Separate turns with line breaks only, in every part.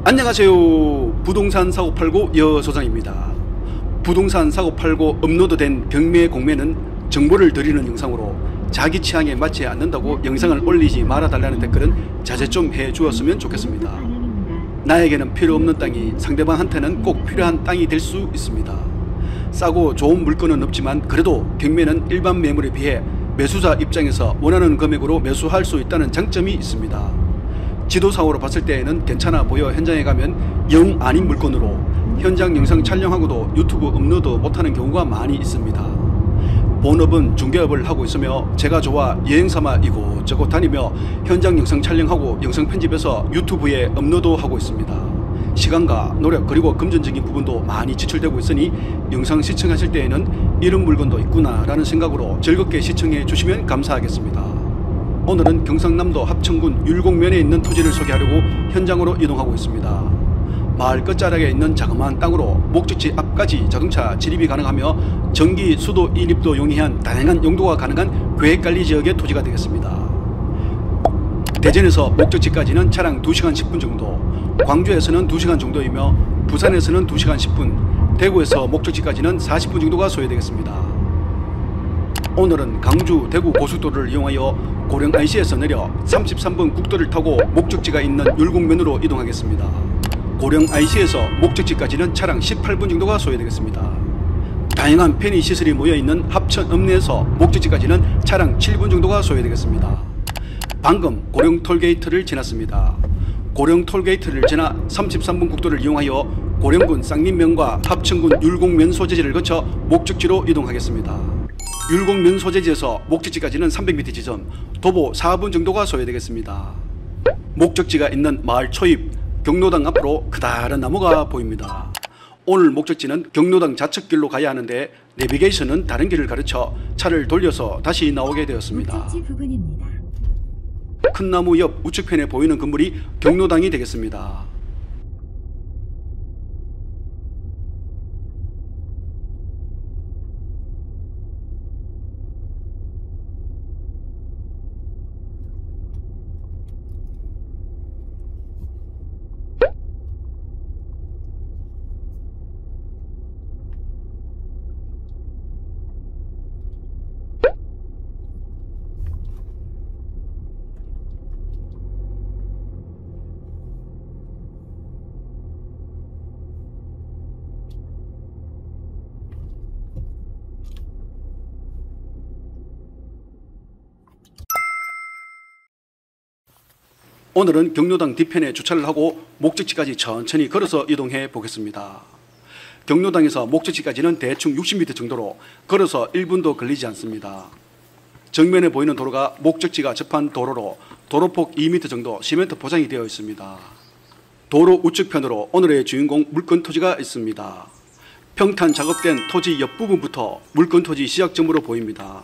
안녕하세요. 부동산 사고 팔고 여소장입니다. 부동산 사고 팔고 업로드된 경매 공매는 정보를 드리는 영상으로 자기 취향에 맞지 않는다고 영상을 올리지 말아달라는 댓글은 자제 좀 해주었으면 좋겠습니다. 나에게는 필요 없는 땅이 상대방한테는 꼭 필요한 땅이 될 수 있습니다. 싸고 좋은 물건은 없지만 그래도 경매는 일반 매물에 비해 매수자 입장에서 원하는 금액으로 매수할 수 있다는 장점이 있습니다. 지도상으로 봤을 때에는 괜찮아 보여 현장에 가면 영 아닌 물건으로 현장 영상 촬영하고도 유튜브 업로드 못하는 경우가 많이 있습니다. 본업은 중개업을 하고 있으며 제가 좋아 여행삼아 이곳저곳 다니며 현장 영상 촬영하고 영상 편집해서 유튜브에 업로드하고 있습니다. 시간과 노력 그리고 금전적인 부분도 많이 지출되고 있으니 영상 시청하실 때에는 이런 물건도 있구나 라는 생각으로 즐겁게 시청해 주시면 감사하겠습니다. 오늘은 경상남도 합천군 율곡면에 있는 토지를 소개하려고 현장으로 이동하고 있습니다. 마을 끝자락에 있는 자그마한 땅으로 목적지 앞까지 자동차 진입이 가능하며 전기, 수도, 인입도 용이한 다양한 용도가 가능한 계획관리 지역의 토지가 되겠습니다. 대전에서 목적지까지는 차량 2시간 10분 정도, 광주에서는 2시간 정도이며 부산에서는 2시간 10분, 대구에서 목적지까지는 40분 정도가 소요되겠습니다. 오늘은 강주 대구 고속도로를 이용하여 고령 IC에서 내려 33번 국도를 타고 목적지가 있는 율곡면으로 이동하겠습니다. 고령 IC에서 목적지까지는 차량 18분 정도가 소요되겠습니다. 다양한 편의시설이 모여있는 합천 읍내에서 목적지까지는 차량 7분 정도가 소요되겠습니다. 방금 고령 톨게이트를 지났습니다. 고령 톨게이트를 지나 33번 국도를 이용하여 고령군 쌍림면과 합천군 율곡면 소재지를 거쳐 목적지로 이동하겠습니다. 율곡면 소재지에서 목적지까지는 300m 지점, 도보 4분 정도가 소요되겠습니다. 목적지가 있는 마을 초입 경로당 앞으로 크다란 나무가 보입니다. 오늘 목적지는 경로당 좌측길로 가야 하는데 내비게이션은 다른 길을 가르쳐 차를 돌려서 다시 나오게 되었습니다. 큰 나무 옆 우측편에 보이는 건물이 경로당이 되겠습니다. 오늘은 경로당 뒤편에 주차를 하고 목적지까지 천천히 걸어서 이동해 보겠습니다. 경로당에서 목적지까지는 대충 60m 정도로 걸어서 1분도 걸리지 않습니다. 정면에 보이는 도로가 목적지가 접한 도로로 도로폭 2m 정도 시멘트 포장이 되어 있습니다. 도로 우측편으로 오늘의 주인공 물건 토지가 있습니다. 평탄 작업된 토지 옆부분부터 물건 토지 시작점으로 보입니다.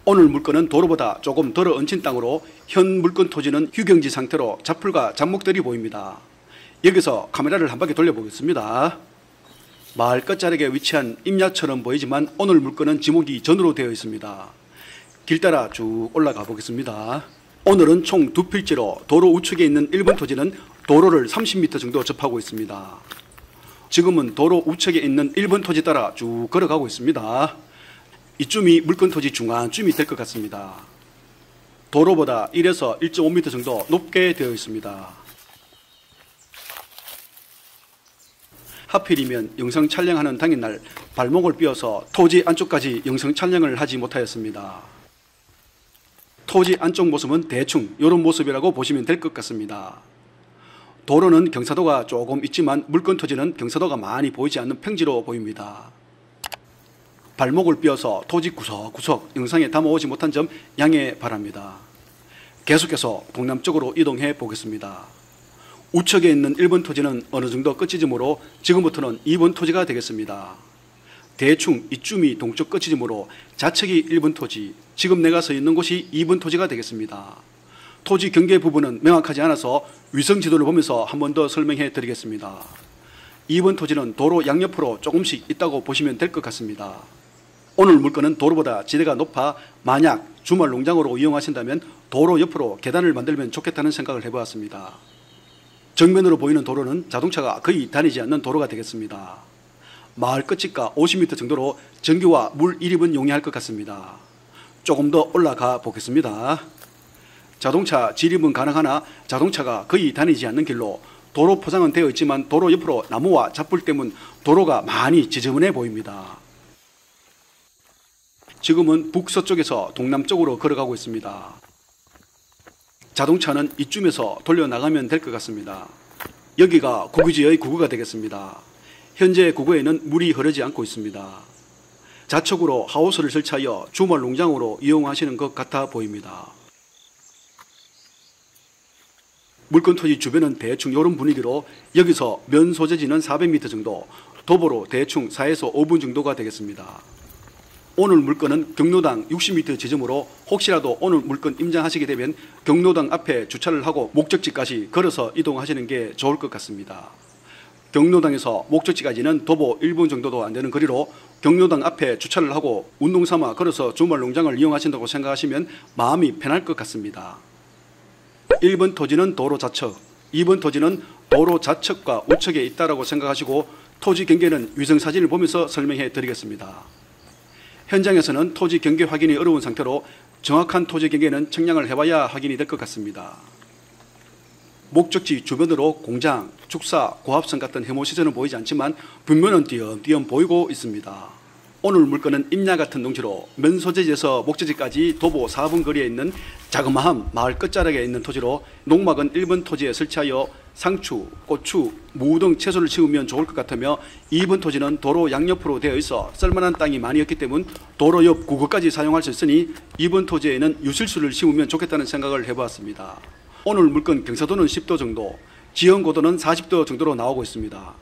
오늘 물건은 도로보다 조금 덜어 얹힌 땅으로 현 물건 토지는 휴경지 상태로 잡풀과 잡목들이 보입니다. 여기서 카메라를 한 바퀴 돌려보겠습니다. 마을 끝자락에 위치한 임야처럼 보이지만 오늘 물건은 지목이 전으로 되어 있습니다. 길 따라 쭉 올라가 보겠습니다. 오늘은 총 2필지로 도로 우측에 있는 1번 토지는 도로를 30m 정도 접하고 있습니다. 지금은 도로 우측에 있는 1번 토지 따라 쭉 걸어가고 있습니다. 이쯤이 물건 토지 중간쯤이 될 것 같습니다. 도로보다 1에서 1.5m 정도 높게 되어 있습니다. 하필이면 영상 촬영하는 당일날 발목을 삐어서 토지 안쪽까지 영상 촬영을 하지 못하였습니다. 토지 안쪽 모습은 대충 이런 모습이라고 보시면 될 것 같습니다. 도로는 경사도가 조금 있지만 물건 토지는 경사도가 많이 보이지 않는 평지로 보입니다. 발목을 삐어서 토지 구석구석 영상에 담아오지 못한 점 양해 바랍니다. 계속해서 동남쪽으로 이동해 보겠습니다. 우측에 있는 1번 토지는 어느 정도 끝지점으로 지금부터는 2번 토지가 되겠습니다. 대충 이쯤이 동쪽 끝지점으로 좌측이 1번 토지, 지금 내가 서 있는 곳이 2번 토지가 되겠습니다. 토지 경계 부분은 명확하지 않아서 위성 지도를 보면서 한 번 더 설명해 드리겠습니다. 2번 토지는 도로 양옆으로 조금씩 있다고 보시면 될 것 같습니다. 오늘 물건은 도로보다 지대가 높아 만약 주말 농장으로 이용하신다면 도로 옆으로 계단을 만들면 좋겠다는 생각을 해보았습니다. 정면으로 보이는 도로는 자동차가 거의 다니지 않는 도로가 되겠습니다. 마을 끝집과 50m 정도로 전기와 물 일입은 용이할 것 같습니다. 조금 더 올라가 보겠습니다. 자동차 진입은 가능하나 자동차가 거의 다니지 않는 길로 도로 포장은 되어 있지만 도로 옆으로 나무와 잡불 때문 도로가 많이 지저분해 보입니다. 지금은 북서쪽에서 동남쪽으로 걸어가고 있습니다. 자동차는 이쯤에서 돌려나가면 될 것 같습니다. 여기가 구기지의 구구가 되겠습니다. 현재 구구에는 물이 흐르지 않고 있습니다. 좌측으로 하우스를 설치하여 주말 농장으로 이용하시는 것 같아 보입니다. 물건토지 주변은 대충 이런 분위기로 여기서 면 소재지는 400m 정도, 도보로 대충 4에서 5분 정도가 되겠습니다. 오늘 물건은 경로당 60m 지점으로 혹시라도 오늘 물건 임장하시게 되면 경로당 앞에 주차를 하고 목적지까지 걸어서 이동하시는 게 좋을 것 같습니다. 경로당에서 목적지까지는 도보 1분 정도도 안 되는 거리로 경로당 앞에 주차를 하고 운동삼아 걸어서 주말 농장을 이용하신다고 생각하시면 마음이 편할 것 같습니다. 1번 토지는 도로 좌측, 2번 토지는 도로 좌측과 우측에 있다고 생각하시고 토지 경계는 위성사진을 보면서 설명해 드리겠습니다. 현장에서는 토지 경계 확인이 어려운 상태로 정확한 토지 경계는 측량을 해봐야 확인이 될 것 같습니다. 목적지 주변으로 공장, 축사, 고압선 같은 해모시설은 보이지 않지만 벽면은 띄엄띄엄 보이고 있습니다. 오늘 물건은 임야 같은 농지로 면 소재지에서 목적지까지 도보 4분 거리에 있는 자그마한 마을 끝자락에 있는 토지로 농막은 1번 토지에 설치하여 상추, 고추, 무 등 채소를 심으면 좋을 것 같으며 2번 토지는 도로 양옆으로 되어 있어 쓸만한 땅이 많이 없기 때문에 도로 옆 구거까지 사용할 수 있으니 2번 토지에는 유실수를 심으면 좋겠다는 생각을 해보았습니다. 오늘 물건 경사도는 10도 정도, 지형고도는 40도 정도로 나오고 있습니다.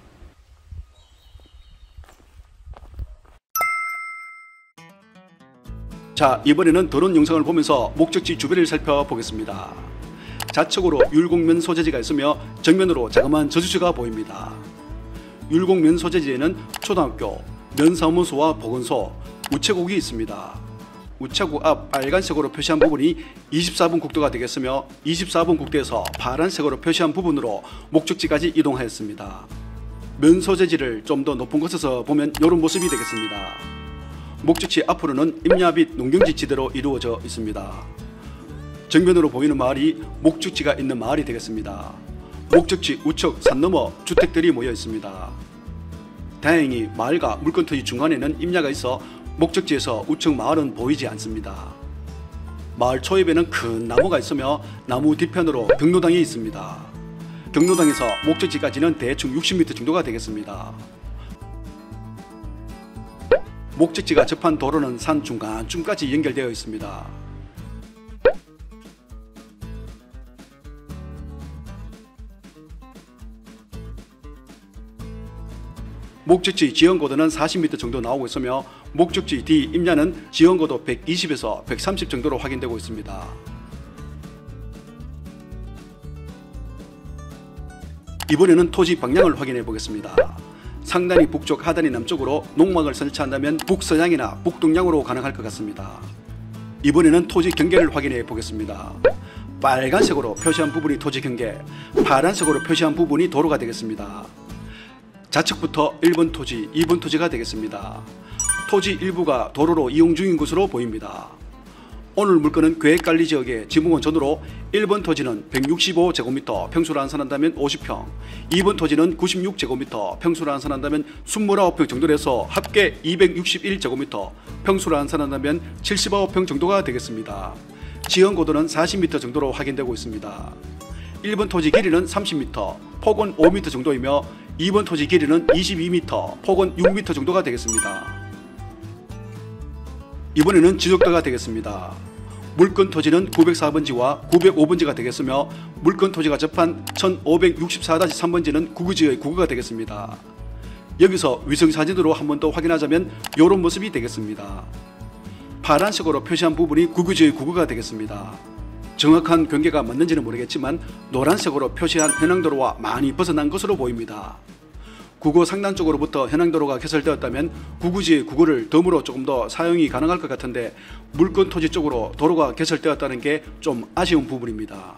자, 이번에는 드론 영상을 보면서 목적지 주변을 살펴보겠습니다. 좌측으로 율곡면 소재지가 있으며 정면으로 자그마한 저수지가 보입니다. 율곡면 소재지에는 초등학교, 면사무소와 보건소, 우체국이 있습니다. 우체국 앞 빨간색으로 표시한 부분이 24번 국도가 되겠으며 24번 국도에서 파란색으로 표시한 부분으로 목적지까지 이동하였습니다. 면 소재지를 좀 더 높은 곳에서 보면 이런 모습이 되겠습니다. 목적지 앞으로는 임야 및 농경지 지대로 이루어져 있습니다. 정면으로 보이는 마을이 목적지가 있는 마을이 되겠습니다. 목적지 우측 산 너머 주택들이 모여 있습니다. 다행히 마을과 물건터지 중간에는 임야가 있어 목적지에서 우측 마을은 보이지 않습니다. 마을 초입에는 큰 나무가 있으며 나무 뒤편으로 경로당이 있습니다. 경로당에서 목적지까지는 대충 60m 정도가 되겠습니다. 목적지가 접한 도로는 산 중간쯤까지 연결되어 있습니다. 목적지 지형고도는 40m 정도 나오고 있으며 목적지 뒤 임야는 지형고도 120에서 130 정도로 확인되고 있습니다. 이번에는 토지 방향을 확인해 보겠습니다. 상단이 북쪽, 하단이 남쪽으로 농막을 설치한다면 북서향이나 북동향으로 가능할 것 같습니다. 이번에는 토지 경계를 확인해 보겠습니다. 빨간색으로 표시한 부분이 토지 경계, 파란색으로 표시한 부분이 도로가 되겠습니다. 좌측부터 1번 토지, 2번 토지가 되겠습니다. 토지 일부가 도로로 이용 중인 것으로 보입니다. 오늘 물건은 계획관리지역의 지붕원 전으로 1번 토지는 165제곱미터, 평수로 환산한다면 50평, 2번 토지는 96제곱미터, 평수로 환산한다면 29평 정도로 해서 합계 261제곱미터, 평수로 환산한다면 79평 정도가 되겠습니다. 지형고도는 40m 정도로 확인되고 있습니다. 1번 토지 길이는 30m, 폭은 5m 정도이며 2번 토지 길이는 22m, 폭은 6m 정도가 되겠습니다. 이번에는 지적도가 되겠습니다. 물건 토지는 904번지와 905번지가 되겠으며 물건 토지가 접한 1564-3번지는 구구지의 구구가 되겠습니다. 여기서 위성사진으로 한 번 더 확인하자면 이런 모습이 되겠습니다. 파란색으로 표시한 부분이 구구지의 구구가 되겠습니다. 정확한 경계가 맞는지는 모르겠지만 노란색으로 표시한 현황도로와 많이 벗어난 것으로 보입니다. 구구 상단 쪽으로부터 현황도로가 개설되었다면 구구지의 구구를 덤으로 조금 더 사용이 가능할 것 같은데 물건 토지 쪽으로 도로가 개설되었다는 게 좀 아쉬운 부분입니다.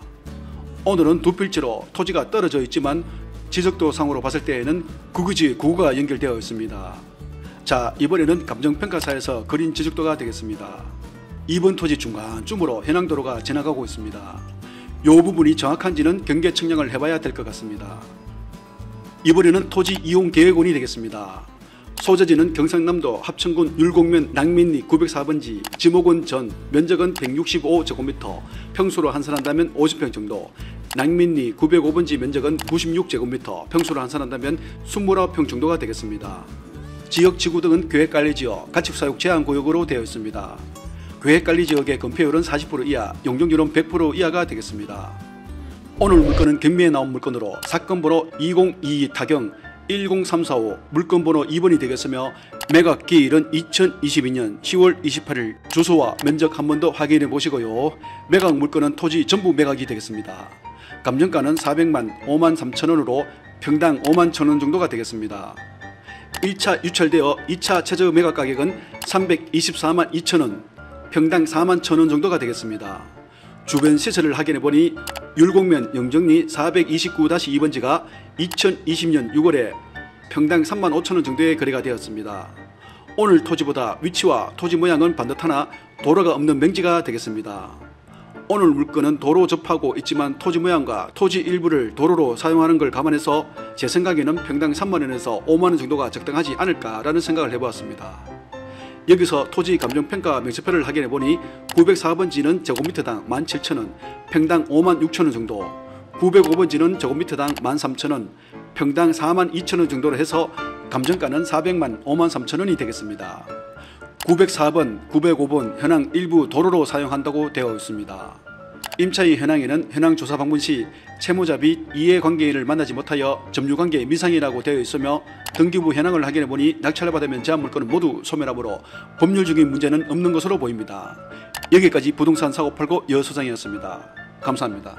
오늘은 두 필지로 토지가 떨어져 있지만 지적도상으로 봤을 때에는 구구지 구구가 연결되어 있습니다. 자, 이번에는 감정평가사에서 그린 지적도가 되겠습니다. 2번 토지 중간쯤으로 현황도로가 지나가고 있습니다. 이 부분이 정확한지는 경계 측량을 해봐야 될 것 같습니다. 이번에는 토지 이용계획원이 되겠습니다. 소재지는 경상남도 합천군 율곡면 낭민리 904번지 지목원 전, 면적은 165제곱미터, 평수로 환산한다면 50평 정도, 낭민리 905번지 면적은 96제곱미터, 평수로 환산한다면 29평 정도가 되겠습니다. 지역지구 등은 계획관리지역, 가축사육 제한구역으로 되어 있습니다. 계획관리지역의 건폐율은 40% 이하, 용적률은 100% 이하가 되겠습니다. 오늘 물건은 경매에 나온 물건으로 사건번호 2022 타경 10345 물건번호 2번이 되겠으며 매각 기일은 2022년 10월 28일, 주소와 면적 한 번 더 확인해 보시고요. 매각 물건은 토지 전부 매각이 되겠습니다. 감정가는 400만 5만 3천원으로 평당 5만 1천원 정도가 되겠습니다. 1차 유찰되어 2차 최저 매각 가격은 324만 2천원, 평당 4만 1천원 정도가 되겠습니다. 주변 시설을 확인해보니 율곡면 영정리 429-2번지가 2020년 6월에 평당 3만 5천원 정도의 거래가 되었습니다. 오늘 토지보다 위치와 토지 모양은 반듯하나 도로가 없는 맹지가 되겠습니다. 오늘 물건은 도로 접하고 있지만 토지 모양과 토지 일부를 도로로 사용하는 걸 감안해서 제 생각에는 평당 3만원에서 5만원 정도가 적당하지 않을까라는 생각을 해보았습니다. 여기서 토지 감정평가 명세표를 확인해보니 904번지는 제곱미터당 17,000원, 평당 56,000원 정도, 905번지는 제곱미터당 13,000원, 평당 42,000원 정도로 해서 감정가는 400만 5만 3천원이 되겠습니다. 904번, 905번 현황 일부 도로로 사용한다고 되어 있습니다. 임차의 현황에는 현황 조사 방문 시 채무자 및 이해관계인을 만나지 못하여 점유관계 미상이라고 되어 있으며 등기부 현황을 확인해보니 낙찰을 받으면 제한 물건은 모두 소멸하므로 법률적인 문제는 없는 것으로 보입니다. 여기까지 부동산 사고 팔고 여소장이었습니다. 감사합니다.